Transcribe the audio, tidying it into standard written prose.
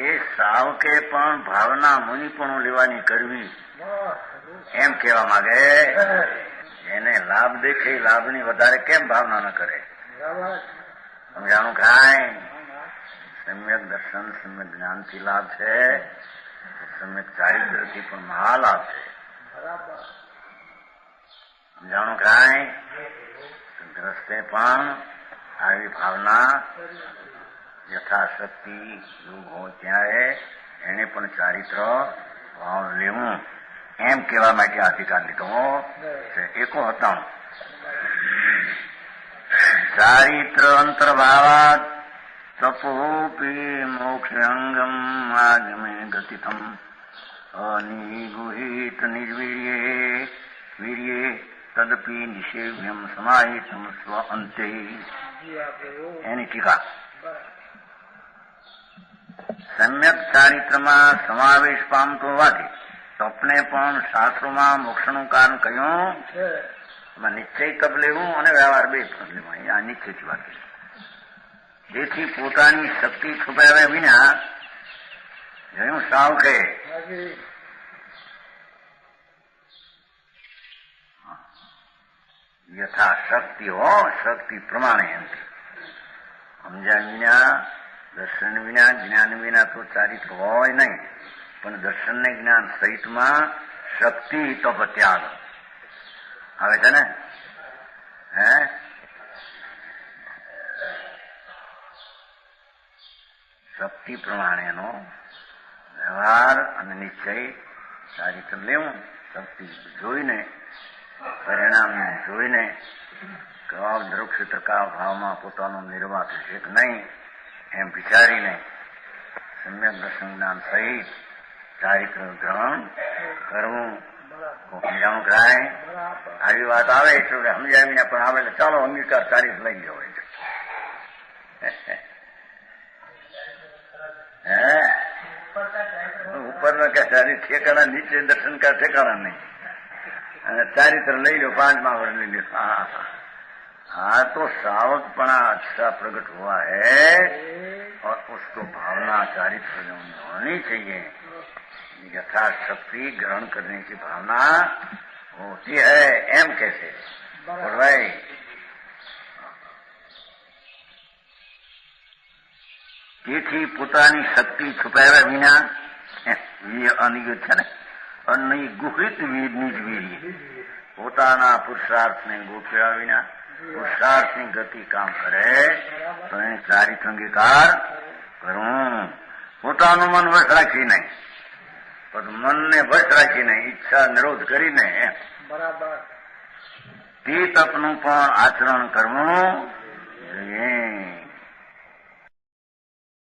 એ સાવકે પણ ભાવના મુનિપણું લેવાની કરવી એમ કહેવા માંગે. એને લાભ દેખે લાભની વધારે કેમ ભાવના ન કરે? સમજાણું કાંઈ? સમ્યક દર્શન સમ્યક જ્ઞાનથી લાભ છે, સમ્યક ચારિત્રથી પણ મહાલાભ છે. સમજાણું કાંઈ? ગ્રસ્તે પણ આવી ભાવના યથાશક્તિ યોગ હોય ત્યારે એને પણ ચારિત્ર ભાવ લેવું એમ કહેવા માટે અધિકાર લીધો છે. એકો હતા ચારિત્ર અંતર્ભાવાત તપોપી મોક્ષંગમ આગમે ગતિતમ અનિગુહિત નિર્વીર્યે વીર્યે તદપી નિષેવ્યમ સમાહિતમ સ્વ અંતે. એની ટીકા. સમ્યક ચારિત્રમાં સમાવેશ પામતો હોવાથી તપને પણ શાસ્ત્રોમાં મોક્ષનું કારણ કહ્યું. એમાં નિશ્ચય તપ લેવું અને વ્યવહાર બે પણ લેવું. અહીંયા નિશ્ચયથી વાત કરી. જેથી પોતાની શક્તિ છુપાવ્યા વિના જોયું સાવ કે યથાશક્તિ હો, શક્તિ પ્રમાણે એમ સમજ્યા વિના, દર્શન વિના, જ્ઞાન વિના તો ચારિત્ર હોય નહીં. પણ દર્શન ને જ્ઞાન સહિતમાં શક્તિ તપ ત્યાગ આવે છે ને. હે શક્તિ પ્રમાણેનો વ્યવહાર અને નિશ્ચય ચારિત્ર લેવું. શક્તિ જોઈને, પરિણામને જોઈને કવા ધ્રુક્ષેત્રકા ભાવમાં પોતાનો નિર્વાહ થશે કે નહીં એમ વિચારીને સમ્યક દર્શન જ્ઞાન સહિત ચારિત્ર ગ્રહણ કરવું. સમજાણું કરાય? આવી વાત આવે એટલે સમજાવીને પણ આવે એટલે ચાલો અંગીકાર ચારિત્ર લઈ ગયો હોય. ઉપરના કે ચારિત્ર ઠેકાણા, નીચે દર્શન કા ઠેકાણા નહીં. અને ચારિત્ર લઈ લો, 5મા વર્ષ લઈ લો. हाँ तो सावकपना अच्छा प्रकट हुआ है और उसको भावना चारित्र होनी चाहिए. यथाशक्ति ग्रहण करने की भावना होती है एम कैसे और भाई તેથી પોતાની શક્તિ છુપાવ્યા વિના અનિગત છે ને અનિગુહિત નિજ વીર્ય પોતાના પુરુષાર્થને ગોઠવ્યા વિના પુરુષાર્થની ગતિ કામ કરે તો એને ચારિત્ર અંગીકાર કરવું. પોતાનું મન વશ રાખી નહીં, પણ મનને વશ રાખીને ઈચ્છા નિરોધ કરીને બરાબર તે તપનું પણ આચરણ કરવું જોઈએ.